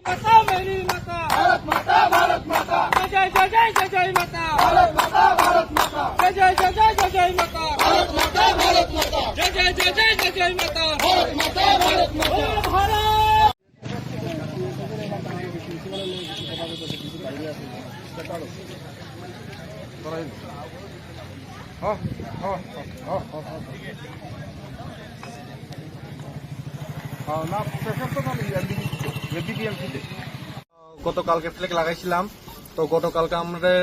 माता मेरी माता भारत माता माता जय जय जय जय जय माता भारत माता जय जय जय जय जय जय माता भारत माता जय जय जय जय जय जय माता भारत माता बोलो भारत গতকালকে ফ্ল্যাগ লাগাইছিলাম, তো গতকালকে আমাদের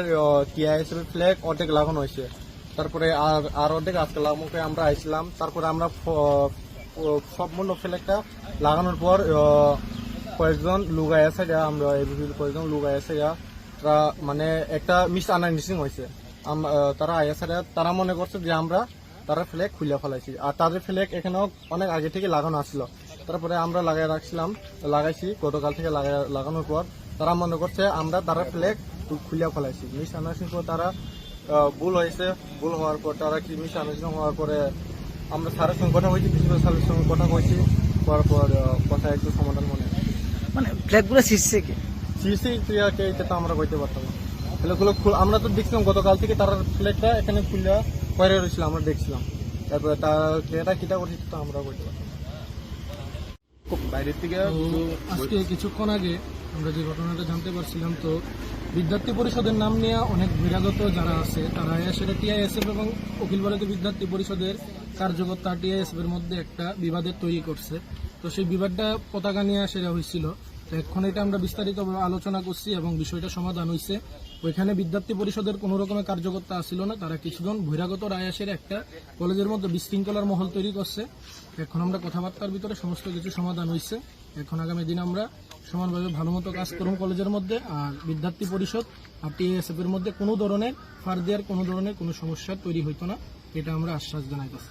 টিআইএসএফ ফ্ল্যাগ অর্ধেক লাগানো হয়েছে, তারপরে আর অর্ধেক আজকে লাগানোকে আমরা আইছিলাম। তারপরে আমরা সম্পূর্ণ ফ্ল্যাগটা লাগানোর পর কয়েকজন লোক আছে, আমরা কয়েকজন লোক আছে, তারা মানে একটা মিস আন্ডারস্ট্যান্ডিং হয়েছে। তারা আইএসআর তারা মনে করছে যে আমরা তারা ফ্ল্যাগ খুলে ফেলাইছি, আর তাদের ফ্ল্যাগ এখানেও অনেক আগে থেকে লাগানো আসছিল। তারপরে আমরা লাগাইছি গতকাল থেকে লাগানোর পর তারা মনে করছে আমরা তারা ফ্ল্যাগ খুলে ফেলাইছি। মিস আন্ডারস্ট্যান্ডিং করে তারা ভুল হয়েছে, ভুল হওয়ার পর তারা কি মিস আন্ডারস্ট্যান্ডিং হওয়ার পরে আমরা স্যারের সঙ্গে কথা হয়েছি, প্রিন্সিপাল স্যারের সঙ্গে কথা হয়েছি, করার পর কথা একটু সমাধান মনে মানে ফ্ল্যাগগুলো শিখছে কি সিসি ক্রিয়াকে এটা তো আমরা কইতে পারতাম না। ফ্ল্যাগগুলো আমরা তো দেখছিলাম গতকাল থেকে তার ফ্ল্যাগটা এখানে খুলে পরে রয়েছিল, আমরা দেখছিলাম। তারপরে এটা কিটা করছি তো আমরা কইতে পারতাম বাইরের থেকে। আজকে কিছুক্ষণ আগে আমরা যে ঘটনাটা জানতে পারছিলাম, তো বিদ্যার্থী পরিষদের নাম নিয়ে অনেক বহিরাগত যারা আছে তারা সেটা টিআইএসএফ এবং অখিল ভারতীয় বিদ্যার্থী পরিষদের কার্যকর্তা টিআইএসএফ এর মধ্যে একটা বিবাদের তৈরি করছে। তো সেই বিবাদটা পতাকা নিয়ে সেটা হয়েছিল। তো এখন এটা আমরা বিস্তারিতভাবে আলোচনা করছি এবং বিষয়টা সমাধান হয়েছে। ওইখানে বিদ্যার্থী পরিষদের কোনো রকমের কার্যকর্তা আসছিল না, তারা কিছুজন বহিরাগত রায়াসের একটা কলেজের মধ্যে বিশৃঙ্খলার মহল তৈরি করছে। এখন আমরা কথাবার্তার ভিতরে সমস্ত কিছু সমাধান হয়েছে। এখন আগামী দিন আমরা সমানভাবে ভালো মতো কাজ করুন কলেজের মধ্যে, আর বিদ্যার্থী পরিষদ আর টিএসএফ এর মধ্যে কোনো ধরনের ফার্দার কোনো ধরনের কোনো সমস্যা তৈরি হইতো না, এটা আমরা আশ্বাস জানাইতেছি।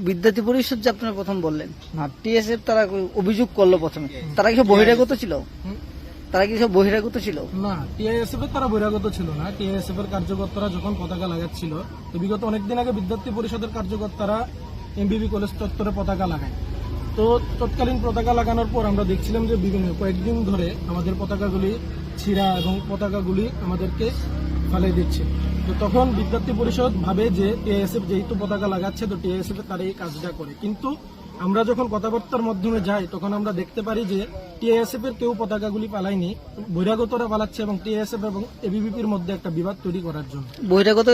বিদ্যার্থী পরিষদ যে আপনারা প্রথম বললেন আর টিএসএফ তারা অভিযোগ করলো প্রথমে, তারা কি সব বহিরাগত ছিল? তারা কি সব বহিরাগত ছিল? না, টিআইএসএফ এর তারা বহিরাগত ছিল না। টিআইএসএফ এর কার্যকর্তারা যখন পতাকা লাগাচ্ছিল, তো বিগত অনেকদিন আগে বিদ্যার্থী পরিষদের কার্যকর্তারা এমবিবি কলেজ চত্বরে পতাকা লাগায়। তো তৎকালীন পতাকা লাগানোর পর আমরা দেখছিলাম যে কয়েকদিন ধরে আমাদের পতাকাগুলি ছিঁড়া এবং পতাকাগুলি আমাদেরকে ফালাই দিচ্ছে। তো তখন বিদ্যার্থী পরিষদ ভাবে যে টিআইএসএফ যেহেতু পতাকা লাগাচ্ছে, তো টিআইএসএফ তারা এই কাজটা করে। কিন্তু আমরা যখন কথাবার্তার মাধ্যমে যাই তখন আমরা দেখতে পারি যে টিআইএসএফ এর কেউ পতাকাগুলি পালায়নি, বহিরাগতরা পালাচ্ছে এবং টিআইএসএফ এবং এবিভিপির মধ্যে একটা বিবাদ তৈরি করার জন্য। বহিরাগত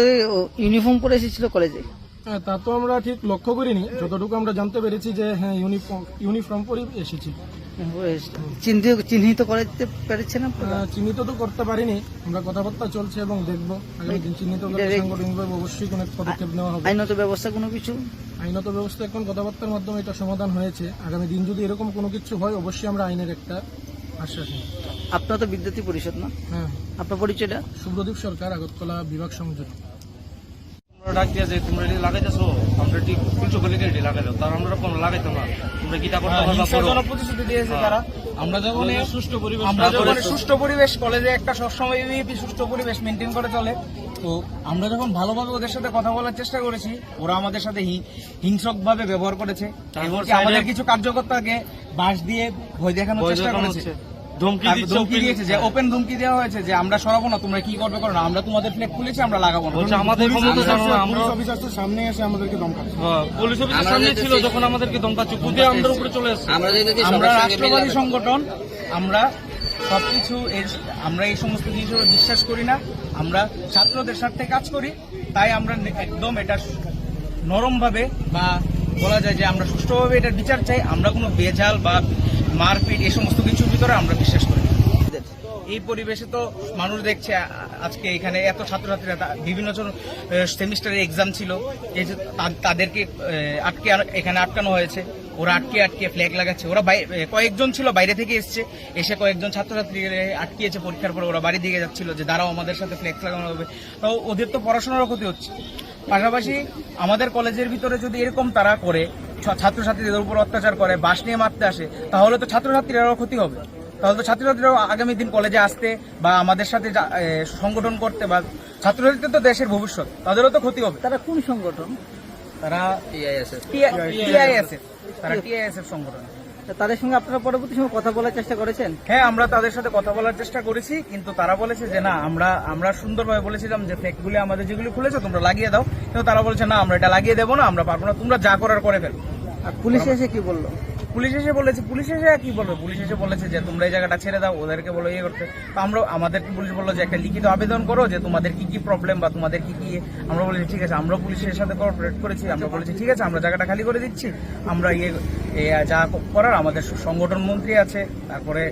ইউনিফর্ম পরে এসেছিল কলেজে? হ্যাঁ, তা তো আমরা ঠিক লক্ষ্য করিনি, যতটুকু আমরা জানতে পেরেছি যে হ্যাঁ ইউনিফর্ম পরে এসেছি। চিহ্নিত করতে পেরেছেন? চিহ্নিত তো করতে পারিনি, আমরা কথাবার্তা চলছে এবং দেখবো আগামী দিন চিহ্নিত করলে সাংগঠনিকভাবে অবশ্যই কোনো পদক্ষেপ নেওয়া হবে। আইনত ব্যবস্থা কোনো কিছু? আইনত ব্যবস্থা এখন কথাবার্তার মাধ্যমে এটা সমাধান হয়েছে। আগামী দিন যদি এরকম কোনো কিছু হয় অবশ্যই আমরা আইনের একটা আশ্বাস নিই। আপনার তো বিদ্যার্থী পরিষদ না? হ্যাঁ। আপনার পরিচয়টা? শুভ্রদীপ সরকার, আগরতলা বিভাগ সংযোগ। ডাক দিয়া যে তোমরা এটি লাগাইতেছো, আমরা ঠিক কিছু করে এটি লাগাইলো, তার আমরা কোনো লাগাইতো না। তোমরা গীতা করতে পারবা প্রতিশ্রুতি দিয়েছে তারা। আমরা যখন সুষ্ঠু পরিবেশ কলেজে একটা সবসময় সুষ্ঠু পরিবেশ মেনটেন করে চলে, তো আমরা যখন ভালোভাবে ওদের সাথে কথা বলার চেষ্টা করেছি, ওরা আমাদের সাথে হিংসক ভাবে ব্যবহার করেছে। আমাদের কিছু কার্যকর্তাকে বাঁশ দিয়ে ভয় দেখানোর চেষ্টা করেছে, ধমকি দিয়েছে, যে ওপেন ধমকি দেওয়া হয়েছে যে আমরা সরাবো না, তোমরা কি করবে করো না, আমরা তোমাদের ফ্ল্যাগ খুলেছি, আমরা লাগাবো না। আমাদের ক্ষমতা জানো না, আমরা পুলিশ অফিসার সামনে এসে আমাদেরকে ধমকাচ্ছে। পুলিশ অফিসার সামনে ছিল যখন আমাদেরকে ধমকাচ্ছে, খুদে আমাদের উপরে চলে আসছে। আমরা রাষ্ট্রবাদী সংগঠন, আমরা সবকিছু আমরা এই সমস্ত জিনিসগুলো বিশ্বাস করি না, আমরা ছাত্রদের স্বার্থে কাজ করি, তাই আমরা একদম এটা নরম ভাবে বা বলা যায় যে আমরা সুষ্ঠুভাবে এটার বিচার চাই। আমরা কোনো বেজাল বা মারপিট এই সমস্ত কিছুর ভিতরে আমরা বিশ্বাস করি না। এই পরিবেশে তো মানুষ দেখছে আজকে এখানে এত ছাত্রছাত্রীরা বিভিন্ন সেমিস্টারের এক্সাম ছিল, এই যে তাদেরকে এখানে আটকানো হয়েছে, ওরা আটকে ফ্ল্যাগ লাগাচ্ছে। ওরা কয়েকজন ছিল বাইরে থেকে এসে কয়েকজন ছাত্রছাত্রী আটকিয়েছে পরীক্ষার পরে, ওরা বাড়ি দিকে যাচ্ছিল যে দাঁড়াও আমাদের সাথে ফ্ল্যাগ লাগানো হবে। তো ওদের তো পড়াশোনারও ক্ষতি হচ্ছে। পাশাপাশি আমাদের কলেজের ভিতরে যদি এরকম তারা করে, ছাত্রছাত্রীদের উপর অত্যাচার করে, বাস নিয়ে মারতে আসে, তাহলে তো ছাত্রছাত্রীরাও ক্ষতি হবে। তাহলে তো ছাত্রছাত্রীরাও আগামী দিন কলেজে আসতে বা আমাদের সাথে সংগঠন করতে, বা ছাত্রছাত্রী তো দেশের ভবিষ্যৎ, তাদেরও তো ক্ষতি হবে। তারা কোন সংগঠন? তারা টিআইএসএফ সংগঠন। তা তাদের সঙ্গে আপনারা পরবর্তী সময় কথা বলার চেষ্টা করেছেন? হ্যাঁ, আমরা তাদের সাথে কথা বলার চেষ্টা করেছি, কিন্তু তারা বলেছে যে না, আমরা সুন্দরভাবে বলেছিলাম যে ফ্লেকগুলি আমাদের যেগুলি খুলেছো তোমরা লাগিয়ে দাও, কিন্তু তারা বলেছে না, আমরা এটা লাগিয়ে দেবো না, আমরা পারবো না, তোমরা যা করার করে ফেলো। আর পুলিশ এসে কি বললো? পুলিশ এসে কি বলবে, পুলিশ এসে বলেছে যে তোমরা এই জায়গাটা ছেড়ে দাও, ওদেরকে বলো ইয়ে করতে। তো আমাদেরকে পুলিশ বললো যে একটা লিখিত আবেদন করো যে তোমাদের কি কি প্রবলেম বা তোমাদের কি কি। আমরা বলেছি ঠিক আছে, আমরা পুলিশের সাথে কোঅপারেট করেছি, আমরা বলেছি ঠিক আছে, আমরা জায়গাটা খালি করে দিচ্ছি, আমরা যা করার আমাদের সংগঠন মন্ত্রী আছে, তারপরে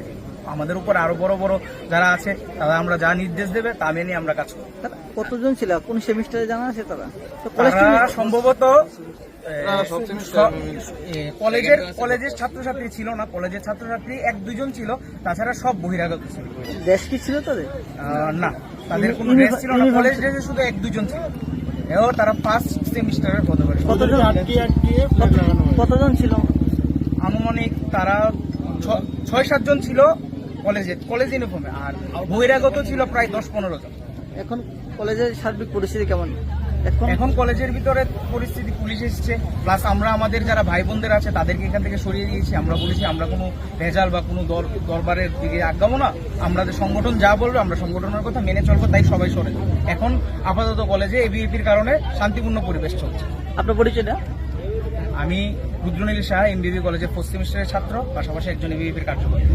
আমাদের উপর আরো বড় বড় যারা আছে তারা আমরা যা নির্দেশ দেবে তা মেনে আমরা কাজ করব। তারা কতজন ছিল, কোন সেমিস্টারে জানা আছে তারা? তো তারা সম্ভবত কলেজের ছাত্রছাত্রী ছিল না, কলেজের ছাত্রছাত্রী 1-2 জন ছিল, তাছাড়া সব বহিরাগত ছিল। দেশ কি ছিল তাদের? না, তাদের কোনো ড্রেস ছিল না, কলেজ ড্রেসে শুধু 1-2 জন ছিল। এও তারা ফার্স্ট সেমিস্টারের হতে পারে। কতজন ছিল? আনুমানিক তারা 6-7 জন ছিল কলেজ ইউনিফর্মে, আর বহিরাগত ছিল প্রায় 10-15 জন। এখন কলেজের সার্বিক পরিস্থিতি কেমন? এখন কলেজের ভিতরে পরিস্থিতি, পুলিশ এসেছে, প্লাস আমরা আমাদের যারা ভাই বোনদের আছে তাদেরকে এখান থেকে সরিয়ে দিয়েছি। আমরা বলেছি আমরা কোনো ভেজাল বা কোনো দরবারের দিকে আগাবো না, আমাদের সংগঠন যা বলবে আমরা সংগঠনের কথা মেনে চলবো, তাই সবাই সরে। এখন আপাতত কলেজে এবিভিপির কারণে শান্তিপূর্ণ পরিবেশ চলছে। আপনার পরিচয়টা? আমি রুদ্রনীল শাহ, এমবিবি কলেজের 4th সেমিস্টারের ছাত্র, পাশাপাশি একজন এবিভিপির কার্যকর্তা।